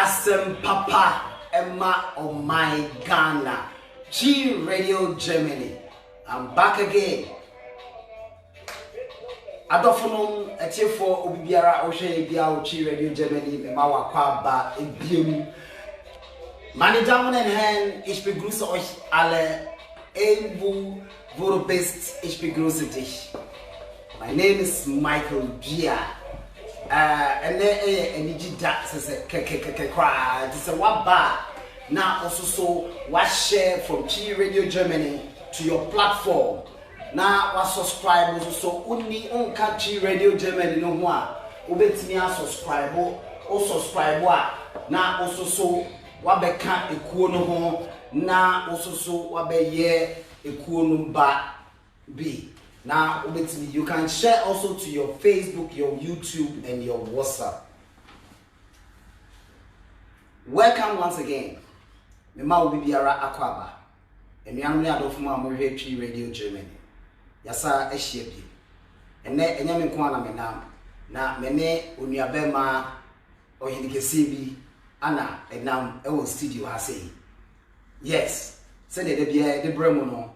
Asem Papa Emma on my Ghana G Radio Germany. I'm back again. Adofonom etiefo obibiara ohwe bia o G Radio Germany me ma wakwa ba ebiem. Meine Damen und Herren, ich begrüße euch alle. Ebu Vorobest, ich begrüße dich. My name is Michael Bia. And energy that says cry. This is a waba. Now also what share from G Radio Germany to your platform. Now what subscribe also only on G Radio Germany no more. Ubetimi subscribe or subscribe now also so what beka ekuo no ho na also so what be ye ekuo no ba be. Now, you can share also to your Facebook, your YouTube, and your WhatsApp. Welcome once again. Mema Obibiara Akwaba. And young me adofuma G Radio Germany. Yasa ehiebi. Ene enyame ko ana menam. Na mene onuabema ohidikesebi ana enam ewo studio ha sei. Yes. Say de bia de bremu no.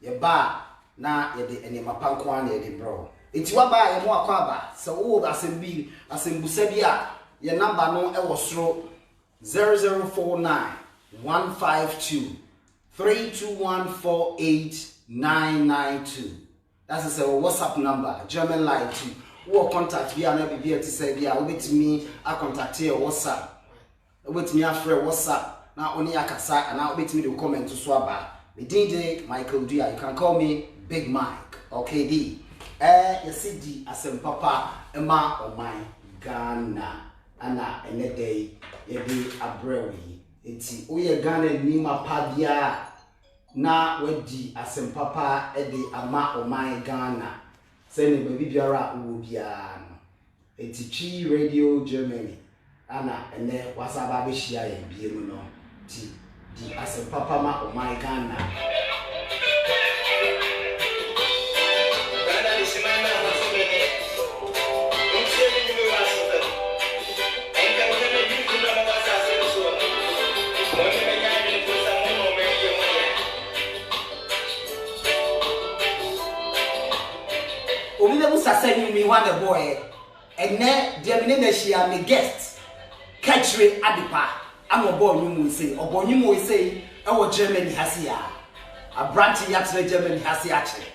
Ye ba na yede enema pankwa na yede bro enti waba ye mo akwaba so wo asembi asembusa bia ye number no e wo soro 0049 152 3214892. That is a WhatsApp number, German line too. Wo contact bia na bibia ti say bia wo betimi a contact your WhatsApp, wo betimi afre WhatsApp na oni akasa na wo betimi de comment so aba. The DJ Michael Dia, you can call me Big Mike, okay D. You see D Asem Papa Emma on my Ghana. Ana ene day ye be abrewi. Eti oye Ghana ni mapadia na wedi Asem Papa ede ama on my Ghana. Send baby biara ubia no. Eti G Radio Germany. Ana ene wasaba be share ye biemu no. Ti di Asem Papa ma on my Ghana. Obi be musa send me one boy and ne dem ne na shia me guest Catchre Adipa. I'm a boy you say or boy you say e wo Germany hasia a branch yatre Germany hasia actually.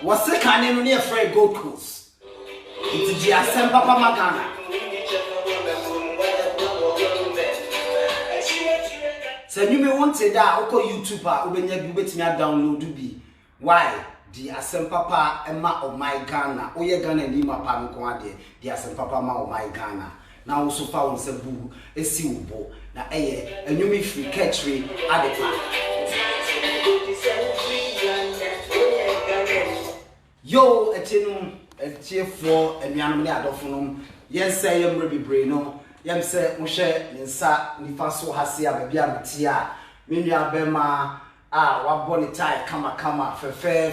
What's the kind of near Fred Gold Coast? It's the Asem Papa Magana. So you may want to say that Oko YouTuber when you bet me download to be why the Asem Papa Emma of my Ghana. Oh, you're gonna need my palm quade, the Asem Papa Ma of my Ghana. Now also found Sabu, a silbo, na and you may free Catchre Adipa. Yo, etinu etiefo enuanom ne adofonom yense yem rebibre no yem se mo hwe nsa nifa so hase a bia meti a menua bema a wabo ne tai kama fe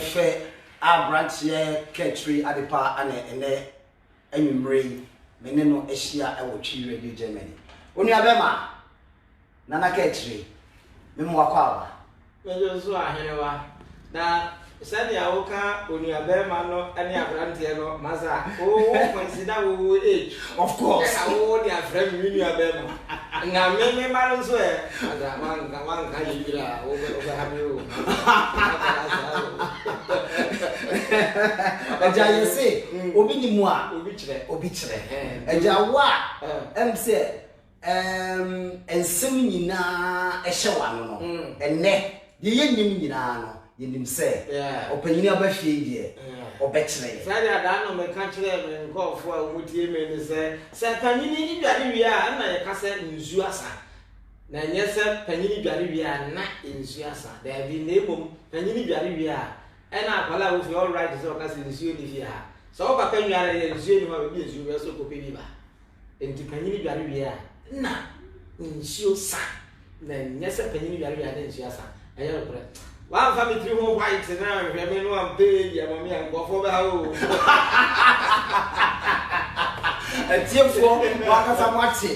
a branch ye Catchre Adipa ana ene enwumre mene no ehia e wo G Radio Germany onua bema nana Catchre memo akwa mejo so aherewa na Sani awoka onuabema no ane abrante no maza consider wo age of course na wo dia frame onuabema na me maro so e maza man yibira wo happy o eja you say obi ni mu a obi kire eja wa say ensem nyina ehye wano no enne de yenyim nyina no yenim say opanyini abafie die obekire Friday ada no me ka kire me nkofo a umutie me ni se panyini ni dware wi a na ye ka se nzu asa na nye se panyini dware wi a na nzu asa da bi na emom panyini dware wi a na akwala wo fi all right so ka se nzu ni fi a so papa nware ye nzu ni ma bi nzu we so ko pe bi ba enti panyini dware wi a na nsuo sa na nyese panyin yare ya na nsuo sa aye rekore wa fa mi tri ho white na hwe me no am page ya mami angofo ba o Therefore, Wakasamati,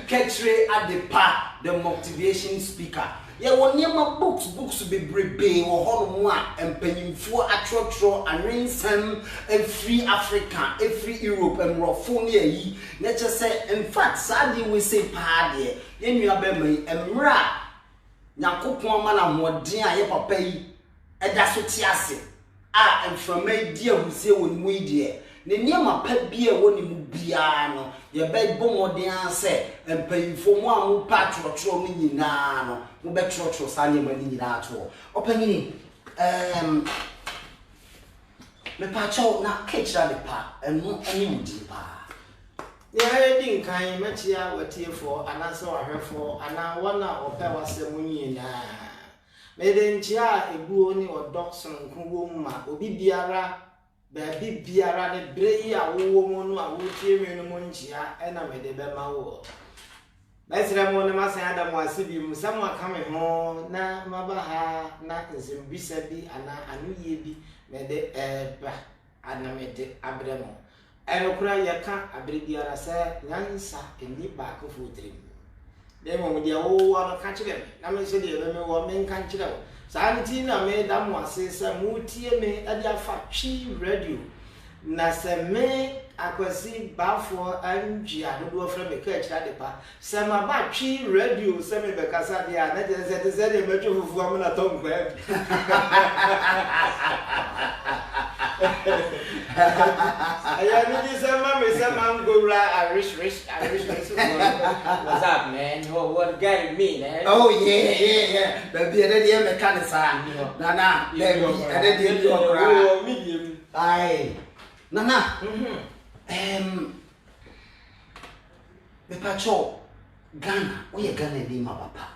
Ketre Adepa, the motivation speaker. Yeah, one near my books be brave, or Holomwa, and Peninfo, Atrotro, and Rinsam, and free Africa, and free Europe, and Rofonia. Let's just say, in fact, sadly, we say party, then you have me, and Mra. Nyankopon mana modin aye papa yi eda so tiase and from me dear who say won mu die ne niam pa bia woni mu bia no ye be bo modin ase empayifo mu a mu patrotro no nyina no mu be trotro sa ne mani nyina to opanyini me pa chaw na kecha de pa enu ani mu di pa ya din kan matia watiefo anase wahwefo ana wana ope wasemu nyina medentia ebuo ni odo sonko ma obi biara baabi biara ne brei awo mu no awotie me no monchia ena mede bema wo basira mo ne masan adam wasibi musam aka me ho na mabaha na nsimbisa bi ana anuye bi mede ba ana mede abremo enokura yeka abrebiara se nyansa eni ba ko futrim dem mo dia wo wa ka kire na me se de me wo me kan kire wo santi na me da mo ase se mutie me ade afa Chi radio na se me akwasi bafo anji adodo fra me ka kire de pa se ma ba Chi radio se me be kasa dia na je se de me tu fufu am na tom kwa I need some mommy, some man go right. I wish. What's up, man? What got me, man? Oh, yeah. Baby, I didn't make kind of sign. Nana, baby, I didn't go medium. Aye. Nana, the patrol. Ghana, we are Ghana di ma papa.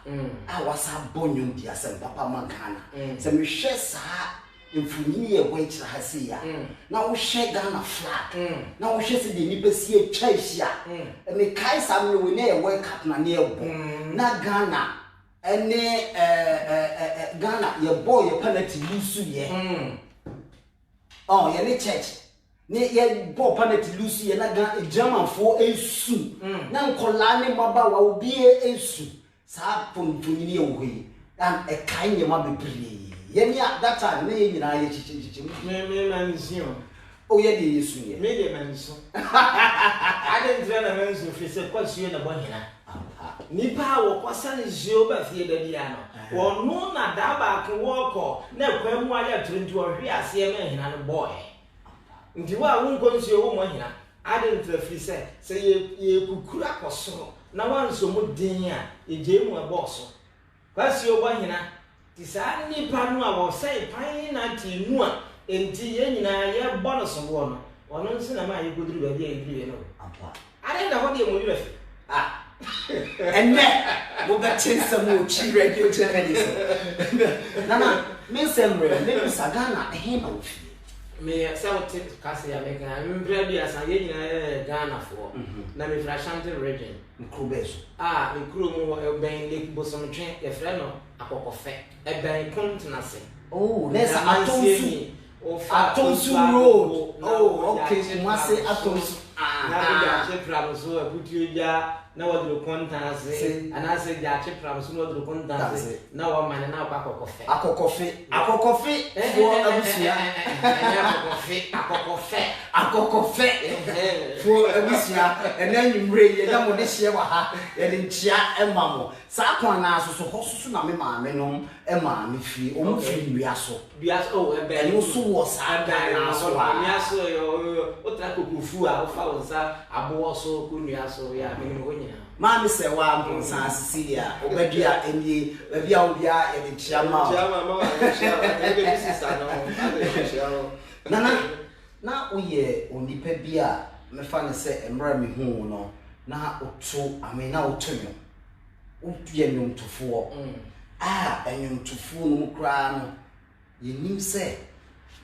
I was a bonum dia sem papa man Ghana. Sem share sa mfuni ye wenchira hase ya na wo hye Ghana flag na wo hye se de nipa sie atwa hia me kai sam no we na ye world cup na na ebo na Ghana ene Ghana ye boy ye penalty lusu ye oh ye ne church ne ye boy penalty lusu ye na Ghana German fo esu na nkola ne maba wa obi esu sa ponfuni ne ye wo yi dan e kai ne ma bebre Yenya that time me nyina ye chichi me mansion oh ye de yesu ye me de mansion I didn't tell na mansion fi se kwasuo na bohina nipa wo kwasa ne jio ba fie da bia no wo no na da ba ko wo ko na kwam aya 20 ohwe ase me hina no boy ndi wa wo nkonsuo wo mo hina I didn't tell fi se ye kukura kosoro na wanso mo din a eje mu eboso kwasuo bohina Tisani panu a wo say pan na ti nu a enti ye nyina ye bonus wo no ono nsi na ma ye goduru ba bia ye no apa are na ho de mo yure fi enne wo ga chensa mo Chi radio journalist nana me semre me Sagana he na wo fi me say what kase ya me kan mbra bia sa ye nyina Ghana fo na me fra Ashanti region Nkrubeso me kuro mu ben Lake Bosom twen ye fra no akokofe ben kontinase oh nessa atonsu road oh okay mwase atonsu na ya chepram so abutu ya na wadro kontanse anase ya chepram so wadro kontanse na wa mane na akokofe fo abusia akokofe fo abusia enanyumre ye na mo de hye wa ha ye de ntia emamo sa kwa na asoso hososo na me maame no emaame fi o mu fi wiaso oh ebe ni so wo sa da na so wa wiaso yo o tra kokufu a o fa wonsa abo so ku wiaso ya me ni wonya maame se wa mbonsa Cecilia obadua eni bia obia e de chiama ma e de bisisa no na oye onipa bia me fa ne se emra me hu no na oto amena otonyo otuye nyomtofo enyomtofo no kra no yenim se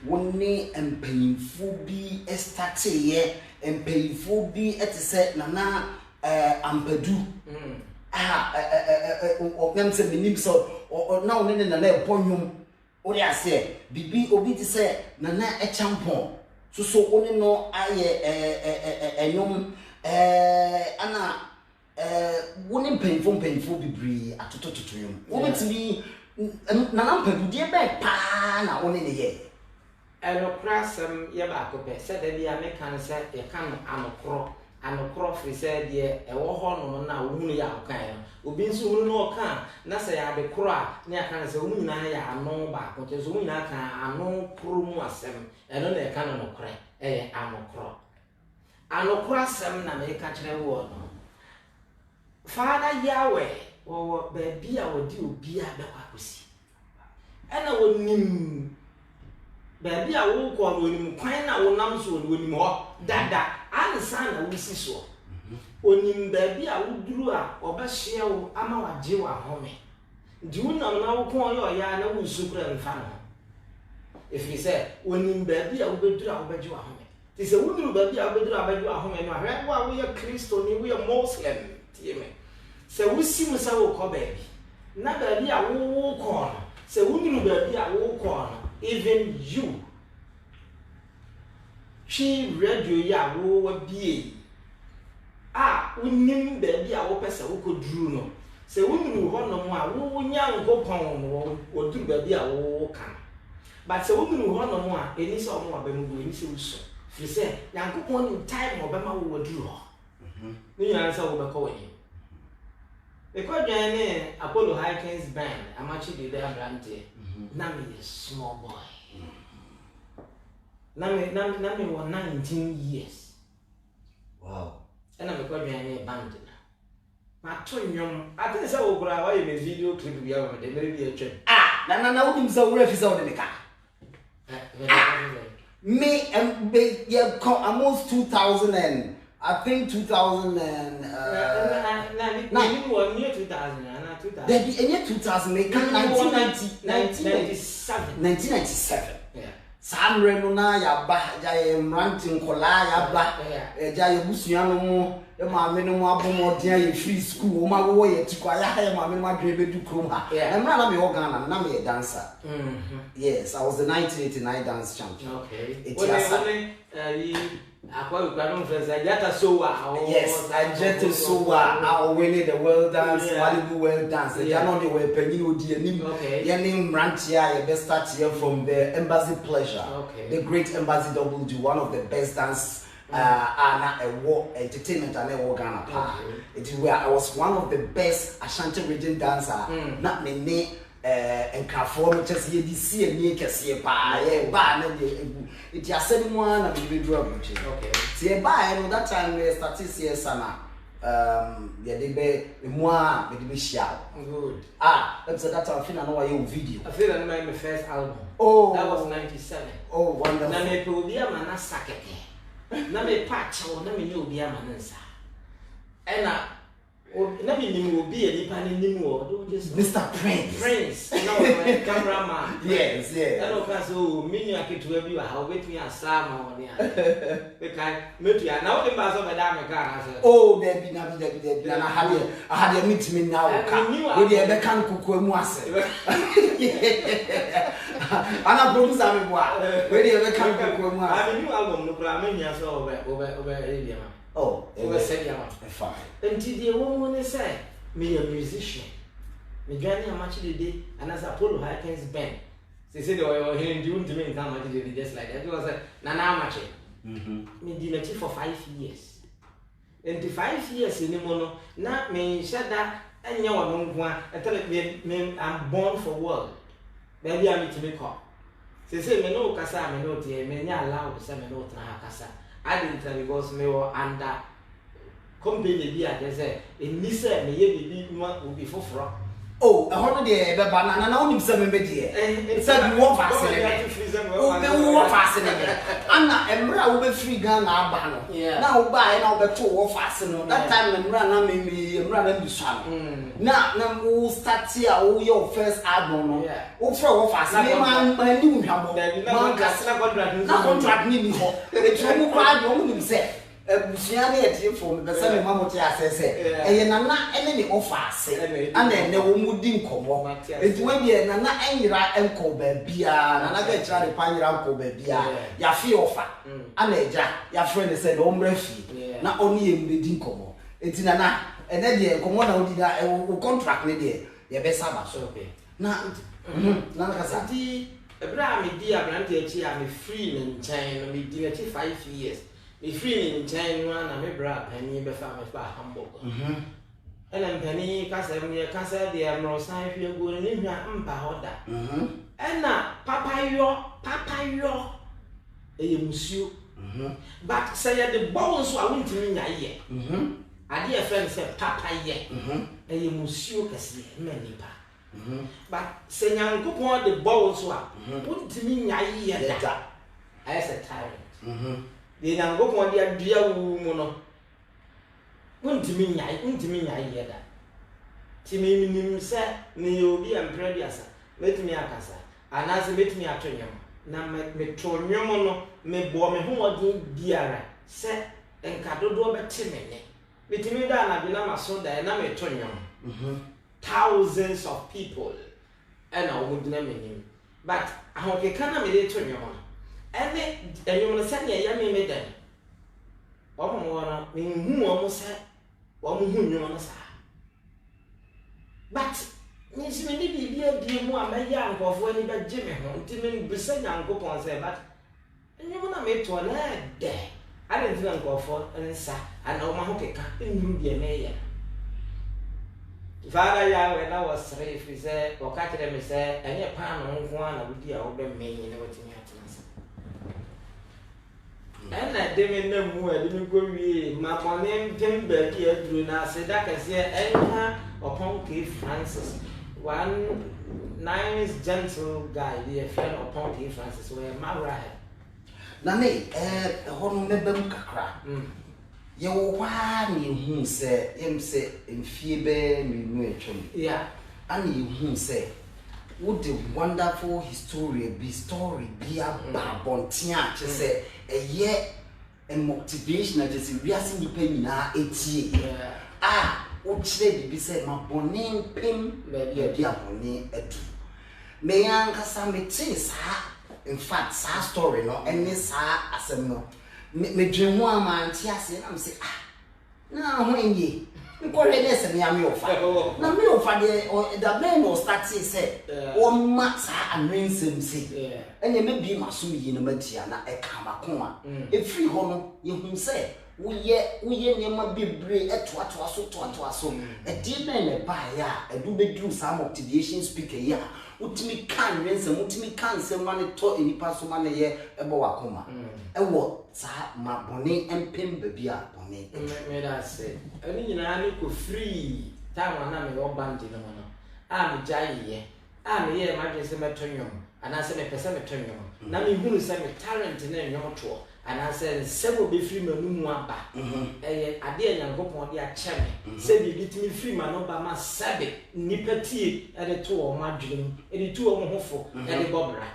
woni empanyimfo bi estate ye empanyimfo bi etese na ampadu nem se minim so na one ne na ebonwom ori ase bibi obi ti se na echampon so one no aye enyom ana woni mpenfo bibiri atotototo yom wobetimi na ampadu die be pa na one ne ye Prasem Yabako, said that the American said, you can anokro free said, ye, a war horn now, whom you are kind. Ubin soon no can, Nasa ya the cra, near can say, women I no back, which is women I can, no prum was seven, and only a canon of crack, anokro. Anokra sem na me catch the word. Father Yahweh, or baby, I would do be at the Wakusi. And I would name. Baby, I will call when you find out one number when you more dada. I son I will see so. When you baby, I would do or best share Ama Jiwa home. Do you know now call your yana will super and family? If you say, when you baby, I will do our bed you home. This a woman baby, I will do our bed you home and I read we are Christian, we are Muslim. So we see myself call baby. Now baby, I will walk on. So woman baby, I will walk on. Even you, she radio ya wo be we nim baby a wo pesa wo koduru no se wo nuru ho no mo a wo nya nkopon wo duru baby a wo kan but se wo nuru ho no mo a eni se omo ba mu eni se uso fi se yankopon ni time oba ma wo duru ho ni yan se wo be ko wani e ko dwan Apollo Hikings band amachi de there brande na me small boy. Na me 19 years. Wow. And I'm going to be a band. My twin, I think so. Why in a video clip we have the maybe a trip. Na wouldn't so refi so in the car. Me and yeah, almost 2000 and I think 2000 and near 2000. There be any 2000 make 1997. Yeah. Samre no na ya ba ya mrantin kola ya ba ja ya busua no mo e ma me no mo abomoden ya free school o ma wo ye tikwa ya ma me no adwe bedu krom ha na mra na me ho Ghana na me dancer. Yes, I was the 1989 dance champion. Okay. Yes, I jetted so I winning the world dance, Malibu world dance. They are not the way Penino Dianim. Your name Rantia, your best start here from the Embassy Pleasure. The great Embassy WD, one of the best dance a war entertainment and a war Ghana. It is where I was one of the best Ashanti region dancer. Not me and conform just here this year near Cassia by a bar. It just said one and we drop. Okay. See, by that time we started here, Sana. Yeah, they be moi, they be shout. Good. That's that time. I feel I know your video. I feel I made my first album. Oh, that was 97. Oh, wonderful. Na me probia mana sakeke. Na me patch o na me nyo obia manansa. Ena na me nimu obi enipa ni nimu o do just Mr. Prince. No, cameraman. Yes. Hello, so me you aketu abi wa how betumi asama on ya. Because metu ya na o dem ba so be da me ka na so. Oh, there be na I had a meeting now. We dey be kan kuku emu ase. Ana producer me boa. We dey be kan kuku emu ase. I new album no pra me nya so over area ma. Oh, over say ya. Fine. Until the woman say me a musician. Me joining a match today and as Apollo Hikings band. They said they were hearing you to me come match today just like that. It was a nana match. Me did for 5 years. And the 5 years in the mono, not me said that and you are no one. I tell me I'm born for world. Maybe I need to make up. They say me no kasa me no tie me nya allow say me no tra kasa. I didn't tell because me were under company bi a say in me say me ye bibi will be for. Oh, a holiday, the banana, now you seven media. Said you won't fascinate. Oh, they won't fascinate. Anna and Bra will be free gun our banner. Now buy now the 2 or fasten. That time and run me and run into Shan. Now, we'll start here. Oh, your first album. Oh, for fascinate. My new humble. Not contract me. It's only quite only say. Ebusua na etifo me besa me mamote asese eye nana ene ne ofa ase ana ene wo mudi nkomo enti we de nana enyira enko ba bia nana ga kira ne panyira nko ba bia ya fi ofa ana eja ya friend say no mra fi na oni ye mbedi nkomo enti nana ene de nkomo na odi da wo contract ne de ye besa ba so na nana kasa di ebra me di abrante echi a me free ne nchen no me di echi 5 years. Me free in China na me bra penny be fa me fa Hamburg. And penny kasa me kasa de amro san hwe go ni hwa mpa hoda. And na papa yo e musuo. But say the bones so I want to nya ye. Ade e friend say papa ye. E musuo kase me nipa. But say nyankopon the bones so I want to nya ye da. As a tyrant. The Nango dia dia wu no. Untimi nyai yeda. Timi nim se ne obi empre dia sa. Metimi akasa. Anase metimi atonyam. Na me tonyam no me bo me homodin biara se enkadodo beti mene. Metimi da na bi na maso da na me tonyam. Thousands of people and I would name him. But ahoke kana me de tonyam. Ene enyom no se ne ya me meden. Omo wona me hu omo se omo hu nyom no sa. But me si me bibia die mu a me ya nkofo ani ba je me ho nti me bisa nyankopon se but enyom na me to na de. Ade nti nkofo nsa ana omo ho keka enyu die me ya. Father Yahweh na was safe say o ka kire me se enye pa no nko na budi a wo be me yin na watimi atenasa. And I didn't know I didn't go away. My morning came back here through now. Said that I say, enter upon K. Francis. One nice, gentle guy, dear friend upon K. Francis, where my right. Nane, hold me kakra. You why me who say, say, in fear, me yeah, and you who say, what the wonderful story be a babontia, she say. A year and motivation that is we are seeing the na 80 what should be said my bonin pim maybe a dear bonin edu me yanka some in fact sa story no and this asem no me dream one man tiase am say na when ye because this me am your father na me your father or the man no start say one matter and rinsem say and me be masum yi na matia na e kamako a e free ho no ye hu say wo ye nyema bebre etoatoa so e di na ne ba ya e do be do some motivation speaker ya utimi kan rinsem utimi kan se man to enipa so man ye e bo wakoma e wo sa ma boni empem ba bia boni me da say ani nyina ni ko free time na me wo bandi no no a me jaiye a me ye ma dwese metonyom ana se me pese metonyom na me hunu se me talent na nyom to ana se sebo be free manu mu aba ade nyankopon de a cheme se bi bitimi free manu ba ma sabe nipati ede to o madwem ede to o mo hofo ede bobra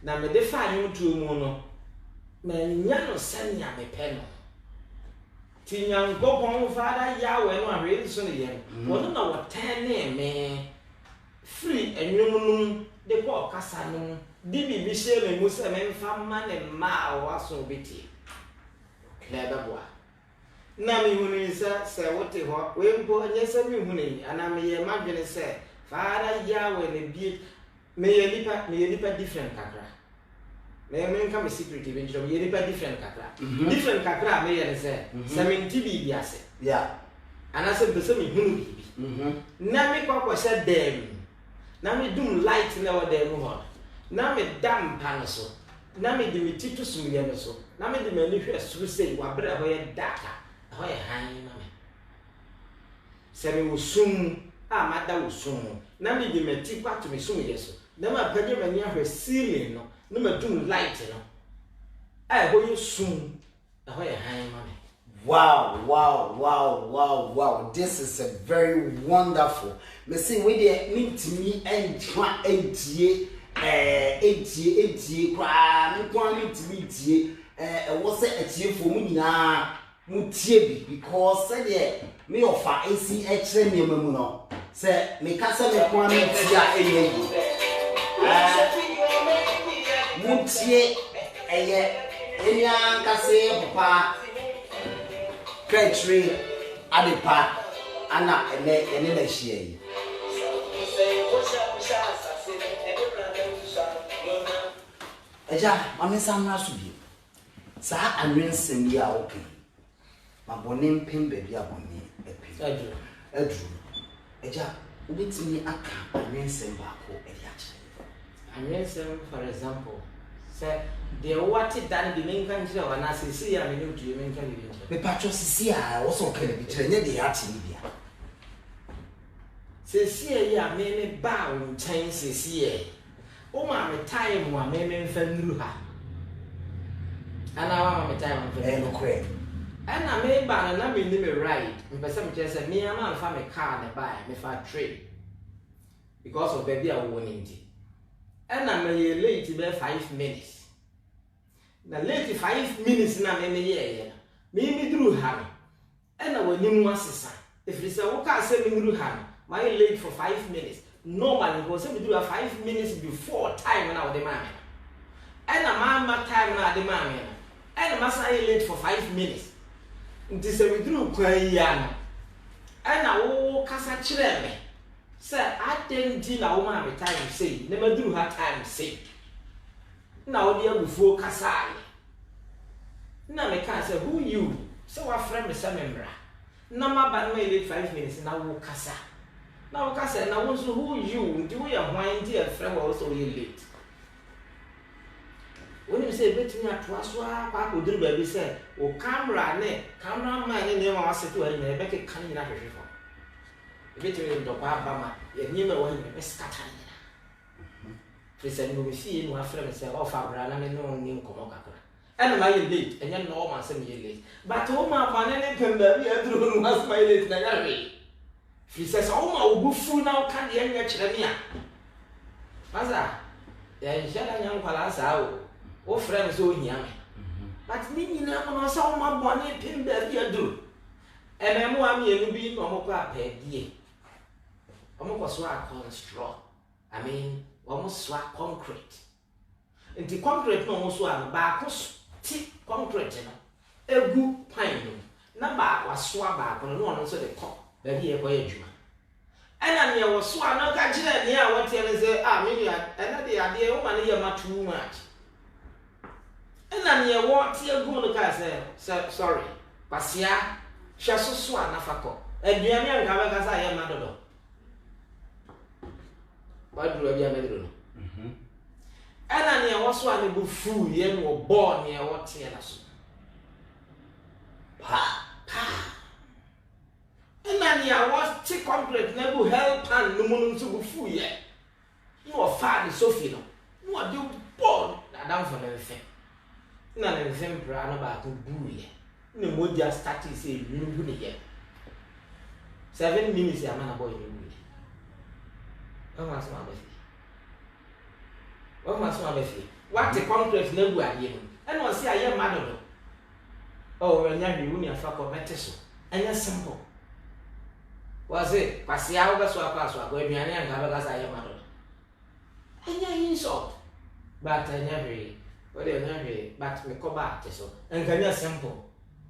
na me de fa anyum to mu no me nya no sanya me pe no ti nyankopon Father Yahweh no ahwe so ne yen wono na wotane me free enwum de ko kasa no di bi bi she me musa me mfa ma ne ma o aso beti leba boa na mi hunu se wote ho we mpo anye se mi hunu ana me ye madwene se Father Yahweh ne bi me ye nipa different kakra me nka me secret even jo me ye nipa different kakra different kakra me ye se se me nti bi bi ase yeah ana se be se mi hunu bi na me kwa se dem na me dum light na wo dem ho na me dam pan so na me di me titu sumye no so na me di me ni hwe suru sei wa bra ho ye data ho ye han na me se me wosum a ma da wosum na me di me ti kwatu me sumye so na ma page me nya hwe ceiling no na me dum light no ho ye sum ho ye han na me. Wow. This is a very wonderful. Me say we dey meet me and try entie kwa me kwa meet me tie e wo say etie fo mu nyina mutie because said me offer AC extra name mu no say me ka say me kwa me tia enye mutie eye enya ka say papa Petri adepa ana ene na hia yi eja mame samra so bi sa anwensem yi a oke mabone mpem ba bi abone epi adru eja obetimi aka anwensem ba ko edi a anwensem for example say the what it done the main country or na sisi ya me no to main country me patcho sisi a wo so ka bi kire nye de ya ti bia sisi ya me ba wo nchen sisi ya o ma me time wa me mfa nuru ha ana wa me time mfa no kwe ana me ba na me ni me ride mpese me chese me ama mfa me car ne ba me fa train because of baby a wo nti ana me ye late be 5 minutes na late 5 minutes na me ye me duru ha no ana wani mu asesa if you say wo ka say me duru ha no my late for 5 minutes normally go say me do 5 minutes before time na the man and a man time na the man and masa late for 5 minutes nti say we do kwan ya no and na wo kasa kire me say atenti na wo ma me time say na ma do ha time say na wo dia bufuo kasa na me kan say who you say wa friend me say membra na ma ba na late 5 minutes na wo kasa now we can say now who you do we are wine dear friend also late. When you say bet me at waswa pa ko duru baby say o camera man ne ma wase to ari na be ke kan na hwehwe fo. Bet me do pa ba ma ye ni me wo ni be scatter ni. Present no me fie no afre me say o fa bra na me no ni nkomo kakra. And my late and you know man say me late. But o ma ba ne pemba bi aduru no mas my late na ya re. He says, "Oh my, bufu now can the young children." Maza, ya jana nyam kwala sa o friends o nyame. But me nyina no sa o ma bone pim ba bi adu. Ememu am ye no bi no mo kwa pedie. Omo ko so a construct. I mean, omo so a concrete. Enti concrete no mo so a ba ko ti concrete no. Egu pan no. Na ba wa so a ba ko no no so de ko. Baby e koye djuma ana me wo so ana ka kire ne a wote ne say me ya ana de ade e wo ma ne ye ma too much ana me wo te egu no ka say sorry pasia hwa so ana fakọ aduane anka ba ka say ye ma dodo ba duru bia me duru no ana ne wo so ana bu fu ye no bo ne wo te na so pa and I was tick concrete never help and no one to fool yet. You are far the Sophie no. What do born down for everything. None of them brand about to boo ye. No more just started say you would yet. 7 minutes a man boy you would. What must my baby? What must my baby? What the concrete never again. And was see I am mad. Oh, when you are fuck of metal and you're simple. Was it pasia over so akwa go aduane anka ba gasa ye mado anya insult but never what they never but me ko ba te so anka nya simple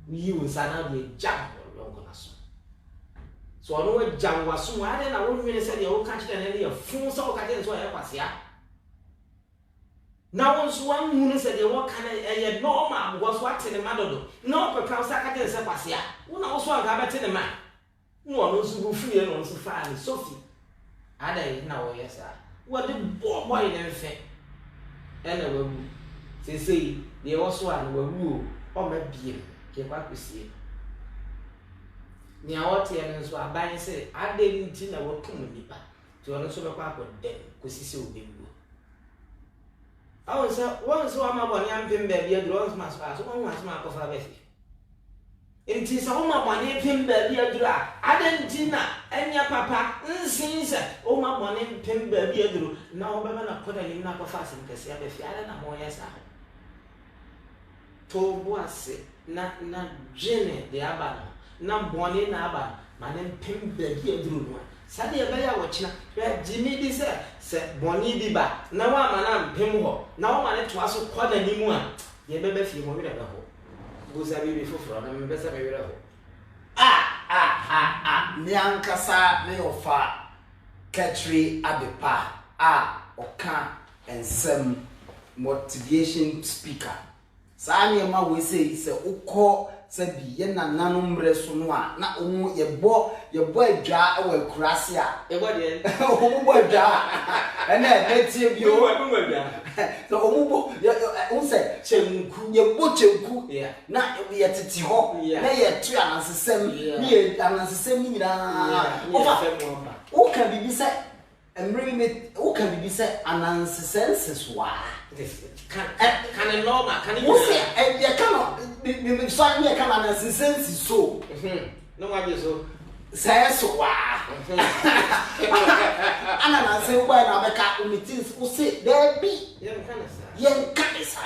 you nsana be jam or long na so no we jam waso ade na wo nwene se de wo ka kire na ye fun so ka te so ye pasia na wo so wan hu ne se de wo ka na ye normal wo so ate ne mado do no pe ka so ka te se pasia wo na wo so anka ba te ne ma no no so fu ye no so fa ni Sophie ada na wo yes ah what the boy na fe ena wa wu sei de wo so an wa wu o ma bie ke kwa kwesi ni awote en so aban se ada nti na wo tum nipa to no so be kwa ko den kwesi obi wu awon so ama bo ni ampem ba bia dro on mas fa so won was ma ko fa be fi enti sa wo ma bone pem ba bia dro a adenti na enya papa nsin se wo ma bone pem ba bia dro na wo be na koda ni na ko fa sim kese ya be fi ada na mo yesa to boase na gene de aba na bone na aba ma ne pem bagi aduru no sade e baya wo kina jimi di se bone bi ba na wa ma na mpem ho na wa ma ne to aso kwada ni mu a ye bebe fie mo wira be ho go sa bi foforo na me be sa me wira ho ni ankasa me ofa Ketri Adepa oka ensem motivation speaker saani ma we say ukọ se bi ye nananom mre so no a na omu ye bo adwa e we kurase a e bo de omu bo adwa ene tie bi o so omu bo unse chenku ye bo chenku na ye tete ho na ye tu anansesem ni ye anansesem ni nyina o ka bibi se emre me o ka bibi se anansesem wa can normal can you say e can so me can anansesem so no ma be so say so wa ananse wo na be ka meetings wo say there be yen kan sa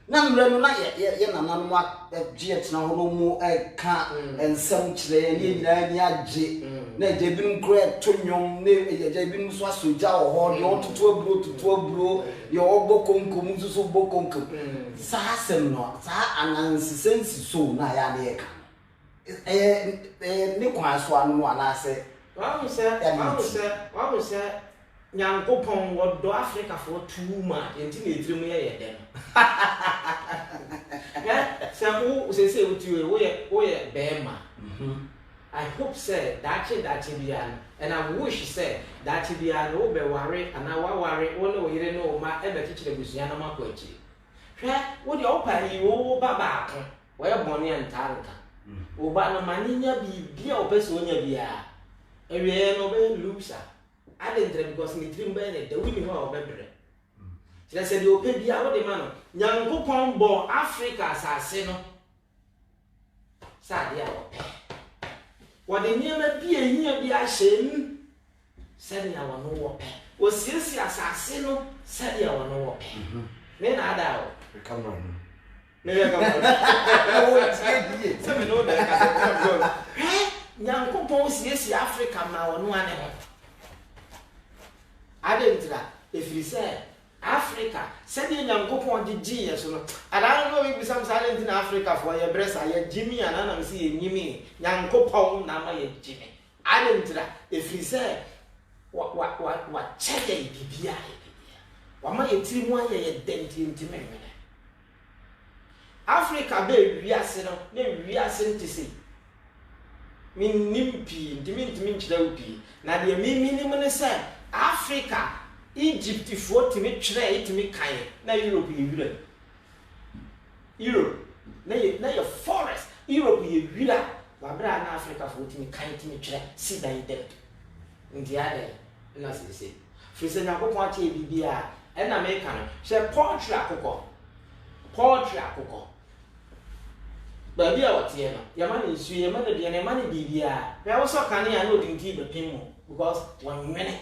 na mre no na ye nananum agye tena ho no mu ka ensem kire ne nyina ni agye na je binum kro to nwom ne je binum so asoja wo ho no tutu aburo ye ogbo konkom so bokonkom sa asem no sa anansensi so na ya na ye ka ne kwa so anu ana se wa se Nyankopon wodo Africa for too much enti na etrim ye dem say we bema I hope say that bian and I wish say that bian wo be ware and wa ware wo no yire no ma e be kikire busua na makwachi hwe wo de opa yi wo baba ko wo ye bone antanka wo ba no maninya bibia opese onya bia ewe no be loser I didn't because me dream by the winning how bebre. She said you pay bia what the man. Nyankopon bo Africa asase no. Sa dia wo pe. What the nyama bia hia bia hyem. Said ya wo no wo pe. O siesie asase no said ya wo no wo pe. Me na ada wo. Come on. Me come on. Oh, it's so me know that. Nyankopon siesie Africa ma wo no ane ho. Adentra efiri say Africa said the Nyankopon di giye so no ada no we bisam silent in Africa for your bresa ye Jimmy anana me say nyimi Nyankopon na ma ye Jimmy adentra efiri say wa check ye bibia wa ma ye tiri mu aye ye denti ntime Africa be wiase no na wiase ntisi min nimpi ntimi nchira upi na de minim ne say Africa, Egypt for to me tray to me kind. Now Europe Europe. Now your forest. Europe you villa. Babra na Africa for to me kind to me tray. See that dead. In the other, as they say. Frisa na ko kwa che bibia. And American. Say poultry akoko. Baby a what here no. Yamani su yamani de na mani bibia. We also can ya no dinti be pin because 1 minute.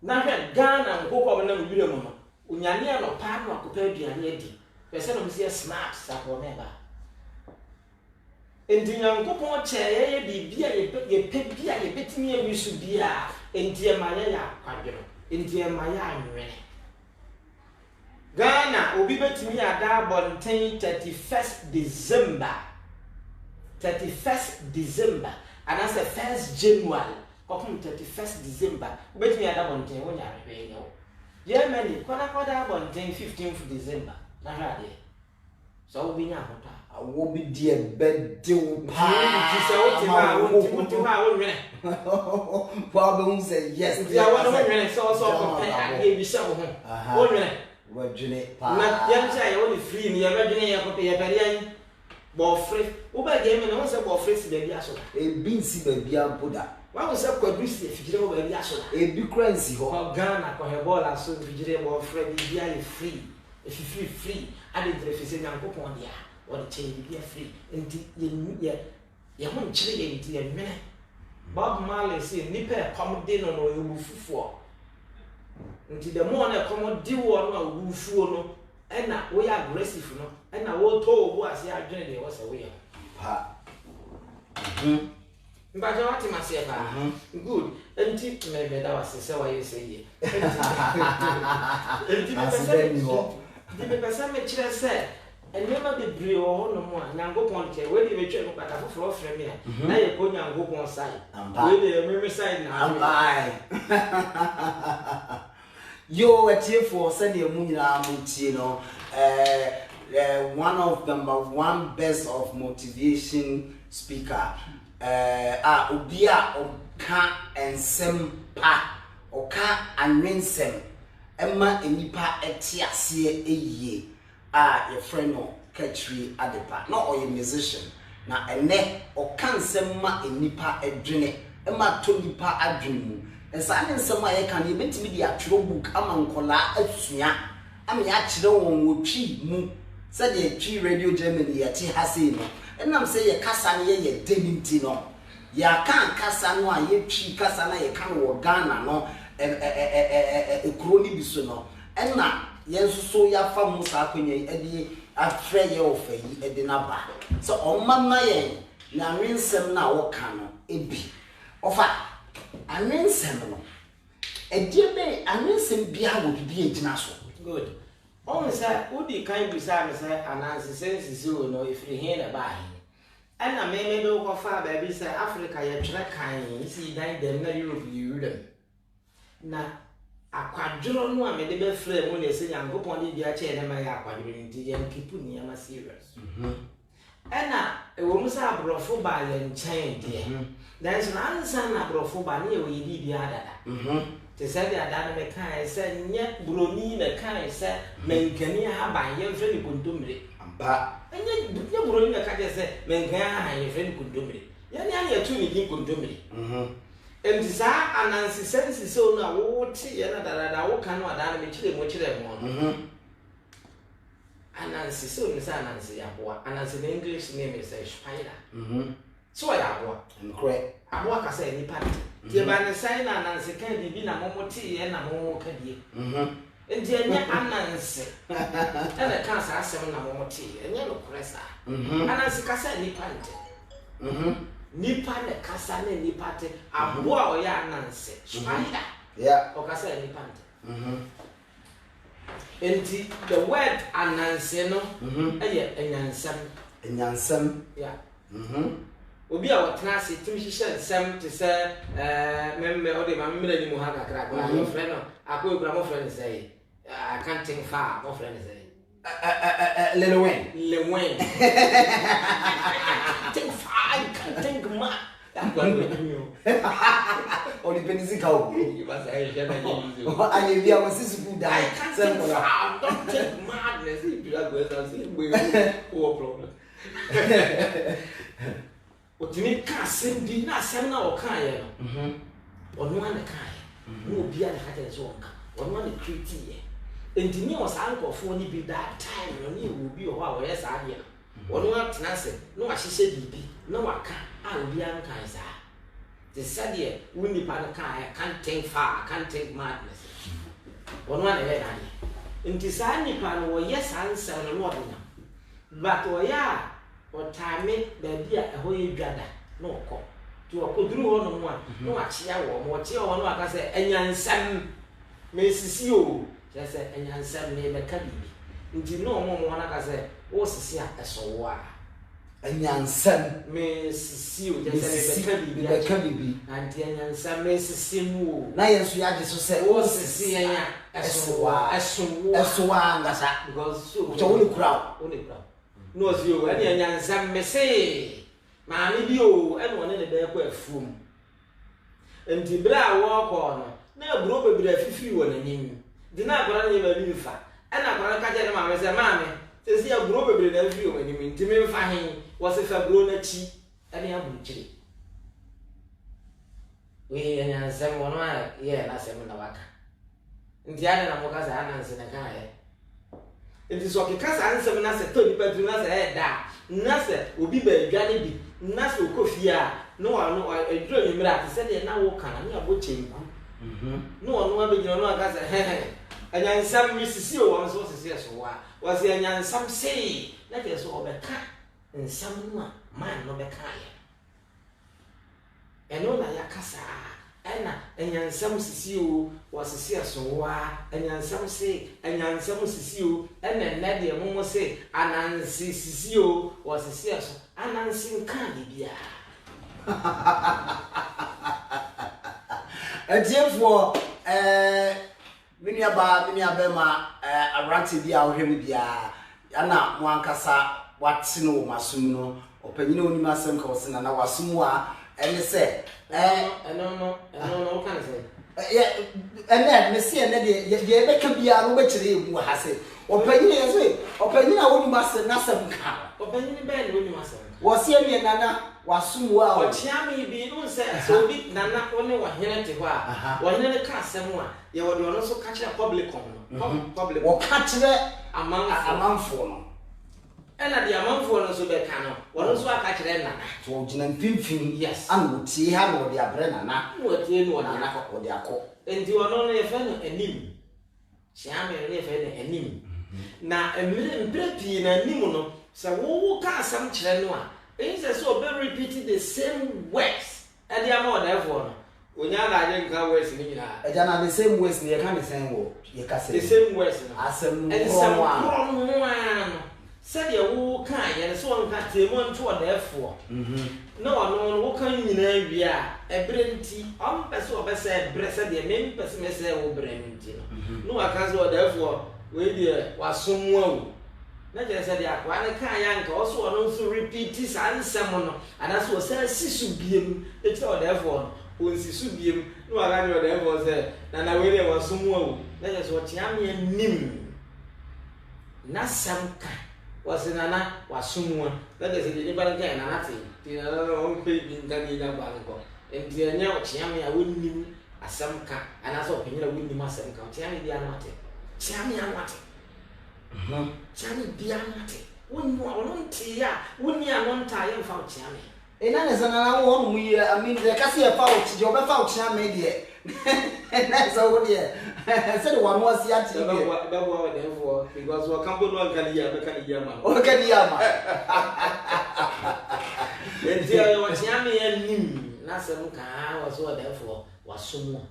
Na hwe Ghana nkoko na mwire mu no unyane no pa no akopa aduane adi pese no mse smart sako neba enti Nyankopon che ye bibia ye pebia ye betimi awisu bia enti e maya ya kwadwero enti e maya anwene Ghana obi betimi ada bonten 31st December and as a 1st January Come 31st December. Bet me ada bonten wo nya rebe nyo. Ye many kwada bonten 15th December. Na hade. So we nya hota. Awo bi die bede wo pa. Ti se wo ti ma wo nwene. Problem say yes. Ti awo no nwene so ko e bi se wo ho. Wo nwene. Wo dwene pa. Na ye ntia ye wo ni free ni ye dwene ye ko pe ye bere yan. Bo free. Wo ba ge me no se bo free si be bia so. E bi si be bia poda. Wa say kwadusi figire wo bia so na e bi kransi ho Ghana ko he ball aso figire wo free bia ye free if you free ade drefise Nyankopon dia wo de che bia free enti ye ho nchire ye enti ye nwene Bob Marley say nipa kom de no no ye wufufuo enti the more na kom di wo no wufuo no and now we are aggressive, no, and now we'll told was the agenda was a way. But I want to myself, good, and tip maybe that was so I say. The person said, and never be brave or no more. Now go on, where you will check about a floor from here. Now you go and go on side. Where the memory side now. Yo, at here for Sunday Munina Mutino, one of the one best of motivation speaker. Ubia Oka and Sempa Oka and Rinsem Emma Enipa Etiasie ye. Your friend no Ketri Adepa, not or your musician. Now a ne or can sema enipa edrine, Emma to nipa adrimu. And Simon Sama can even to me the actual book among Kola Etsuya. I mean, actually, one would chi mu said the Chi Radio Germany at Hasino. And I'm saying, Cassania, ye Denintino. Ya can't Cassano, ye chi Cassana, ye can't or Ghana, no, a crony bisuno. And now. Yes, so ya famous akunye edi afreye ofe edinaba. So on mama ye na rinsem na woka no ebi. Ofa anrinsem no. Ediebe anrinsem bia wo bibia egina so. Good. On say udi kan bisa me say anansi sense so no ifri he na ba he. Ana me do ko fa ba bi say Africa ye twere kan si dan dem na Europe you dem. Na akwadro no a me de be frɛ mu na ese Nyankopɔn de bia kyɛ na ma ya akwadro nti ye keep ni ama serious. Ɛna ewo mu sa abrofo ba ye nkyɛn de. Dan so na ansa na abrofo ba ne ye wo yi bia dada. Te sɛ de adada me kan sɛ nye broni me kan sɛ menkani ha ban ye mfrɛ ni kontomire. Amba. Enye broni me ka je sɛ menkani ha ye mfrɛ ni kontomire. Ye ne an ye tu ni din kontomire. Enti sa anansi sensi so na wo ti ye na dada wo kan no adana me kyire mo anansi so ni sa anansi aboa anansi in English name is spider so ya aboa nkre aboa ka say ni party tie ba ne sai na anansi kan bibi na mo ti ye na mo ka die enti enye anansi ene kan sa asem na mo ti enye no kresa anansi ka say ni party nipa ne kasa ne nipa te aboa o ya anansi spider yeah o kasa nipa te enti the word anansi no eye enyansam yeah obi a wotena ase timi hihye nsam te se memme o de ma mmere ni mu ha kakra ko no friend no akọ ekura mo friend say I can't think far mo friend say Lil Wayne think far I can't think much. That one with you. Only Benzica. You must say, I was this good. I can't think far. Don't take madness. If you are going to say, we will problem. What you mean, can't send the not send our kind. Or no one the kind. No beer had as one. Or one the creative. And to me was uncle for only be that time. You will be a while. Yes, I hear. Or no one answer. No, she said, no, I can't. I will be unkind. The said here, we need I can't think far, I can't think madness. One head, in this Nipan, or yes, answer a lot now. But or ya, or time it, the dear, a whole gather, no call. To a good rule on one, no, actually, or more cheer on what I say, and yan Sam, Mrs. You, just said, and yan Sam made a cabby. Until no more one I say, what's the so Enyansam Miss you just the Kabi and Enyansam Miss Simu. Na yensu ya jesu say o sisi enya esowa ngasa because so only crowd no si o ene Enyansam me say ma me bi o ene wona ne be kwa afum enti bra wo ko no na bro bebira fifi wo nanim di na akwara ne ba bi fa ene akwara ka je ne ma me say ma me sesi ya bro bebira na fifi wo nanim enti me fa hen was if a bro na chi ene ya buchiri we Enyansam wono ye na sem na waka ndiane na mokaza anansi na kae enti so kekasa ansem na se to ni patru na se da na se obi ba adwane bi na se okofia no aduro nyimra te se de na wo kana na abo chenku no ono abegina no akasa anyansam misisi o won so sisi so wa was anyansam sei na ke so obeka nsam no a man no beka ya eno na yakasa ena anyansam sisi o wasisi so wa anyansam sei anyansam sisi o ena na de momo sei anansi sisi o wasisi so anansi nka bibia Therefore, many about ma aranti bi a ohwe bia ana mo ankasa watino masuno opanyine oni masem ka wose na wasumu a ene se no kan say ene me se ene de beka bia no bekire emu ha se opanyine yeso opanyine a oni masem na sem ka opanyine be ni oni masem wose ene nana wasumu a o chiami bi no se so bi nana oni wa hene te ho a wa hene ka asem a ye wo de ono so ka kire public on public wo ka kire amanfo no ena de amanfo no so be ka no wo so aka kire nana so gina mfimfim yes an wo tie ha no de abre nana wo tie no nana ko de akọ enti wono no ye fe no anim chiami no ye fe no anim na emre pii na anim no se wo ka asem kire no a it says so be repeating the same words and the amount therefore when you are going to words in the same words you can the same word you can say the same words asem and some one said you can and so on can tell one to therefore no can you know we are a brenti person of say breast the main person say o brenti no I can so therefore we there was someone na je say dia kwa na kan ya nka oso ono so repeat this ansem no and as we say sisu biem e tell therefore on sisu biem no aga ni therefore say na we dey wasomu awu na je so tiame nim na samka wasina na wasomu na je say ni ba nka na na ti na on pe bi nka ni na ba nko enti anya o tiame ya wonnim asamka ana so penyira wonnim asamka tiame dia no ate tiame ya no ate Chani biamate wonu ononti ya woni anonta ye mfa ochiame ena ne sana na wo mu ye I mean the kasi e fa ochi je obefa ochiame de na so wo de se de wanu asi ati de ba wo de fo because wo kambo no kan ya be kan ya ma o kan ya ma enti ayo ochiame ye nim na se mu ka wo so de fo wasumu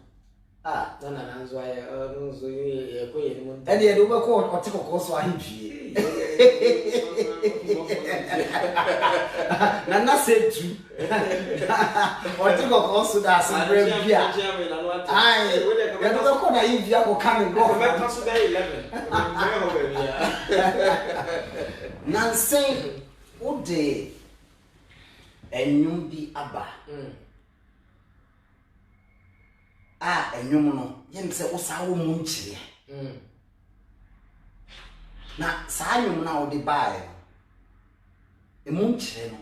na nanzo aye nzo ye ko ye ni mun ene de wo ko otikoko so ahimfie na se tu otikoko so da se bia ai ya do ko na yivia ko kan go me paso da 11 me ho be bia nansen o de enyum bi aba enyum no yen se wo sa wo mu nchire na sa nyum na wo de bae mu nchire no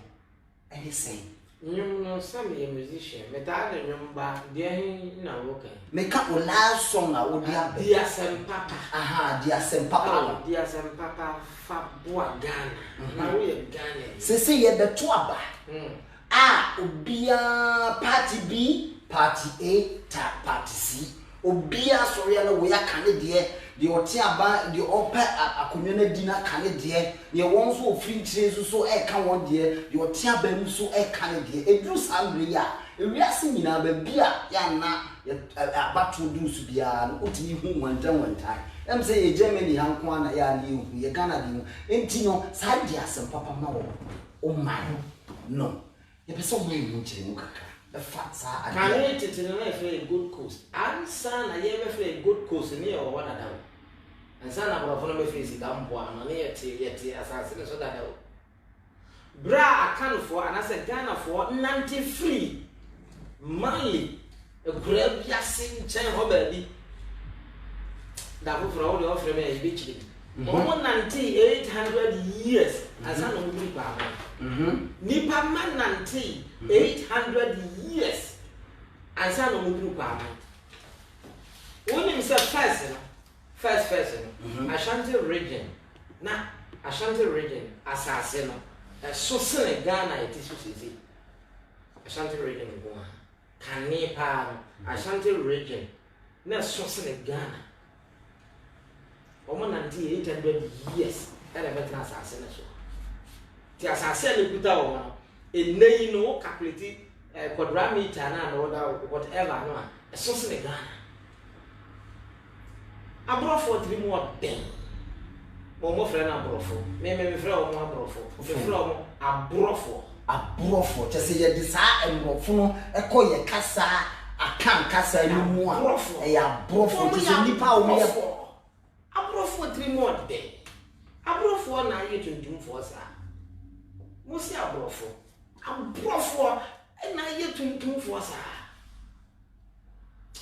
ene sen nyum no some a musician me ta de nyum ba de hin na wo kan me ka o la song a wo dia be dia sem papa dia sem papa dia sem papa fa boa Ghana na wo ye Ghana se ye beto aba obia party B party A party C obia sorry na we aka ne de ote aba de opa akonwa na di na ka ne de won so ofiri nchire so e ka won de ote aba mu so e ka ne de edu sambre ya ewiase nyina ba bia ya na abato du su bia no otimi hu wanta em say e Germany hanko na ya na ehu ye Ghana di no enti no sa di asem papa ma wo o man no ye pese mo mu nchire mu kaka can it na a good coast ansa na ye be a good coast ni o wa dada ansa na bro no be face gambo ana ne yete asase ne so dada bra akan for anasa Ghana for 93 Mali e grab ya sin chen ho ba bi da ko fro o ofre me e bi chiri Omo 800 years ansa na mu pa nipa man 800 years ansa no mudru kwa ma woni mse first Ashanti region na Ashanti region asase no so sene Ghana eti so sisi Ashanti region go kan nipa Ashanti region na so sene Ghana omo 800 years and better assassin so ti assassin le kuta wo no eneyi no calculate quadrometer na whatever no a so se Ghana abrofo tiri mo den mo frɛ na abrofo me frɛ wo mo abrofo me frɛ wo abrofo kyese ye de saa emrofo no ekoye kasa akan kasa ni mu a abrofo kyese nipa wo me abrofo tiri mo den abrofo na ye tuntumfo saa mo si abrofo na ye tuntumfo saa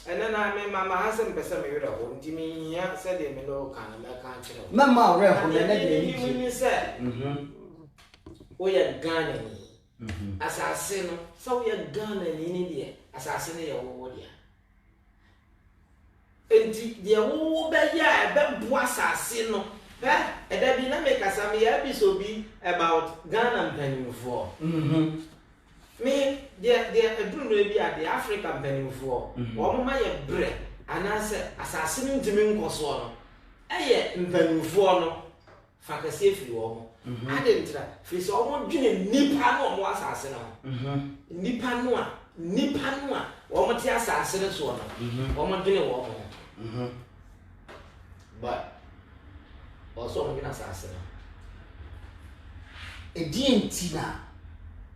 ena na me mama hasem pese me wera ho ntimi ya se de me no kan me kan kire mama we ho na de ni se o ya Ghana ni asase no so ya Ghana ni de asase ne ya wo dia enti de wo be ya be bu asase no e da bi na me kasa me ya bi so bi about Ghana mpanimfo me dia eduru no bi a the African mpanimfo wo mama ye bre anase asase no ntimi nkoso no eye mpanimfo no fakase efiri wo mo adentra fi so wo dwene nipa no mo asase no nipa no a wo mo ti asase no so no wo mo dwene wo mo but also mo dwene asase no edientina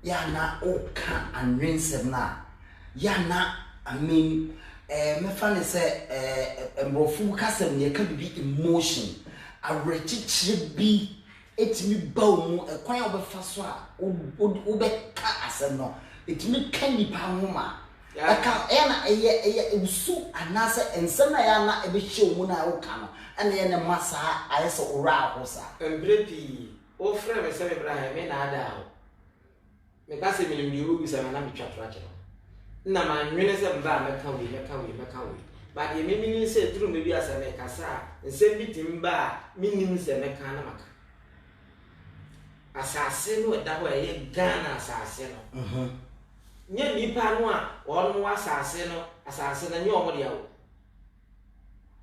ya na oka anwensem na ya na me fa ne se emrofu kasem ne ka bibi emotion arechichire bi etimi bawo mu ekwan obefa so a obeka asem no etimi kan nipa homa aka na eye usu anase ensem na ya na ebehye mu na oka no ene ye ne masa ayese ora ahosa embrepi o frère me se Ibrahim me na ada ho me ka se minim di ubi se na me twatwa kire na ma nwene se mba meka we ba de me mini se turu me bi asa me kasa nsem bi timba minim se meka na maka asase no da ho ye Ghana asase no nye nipa no a ono asase na nye omo de yawo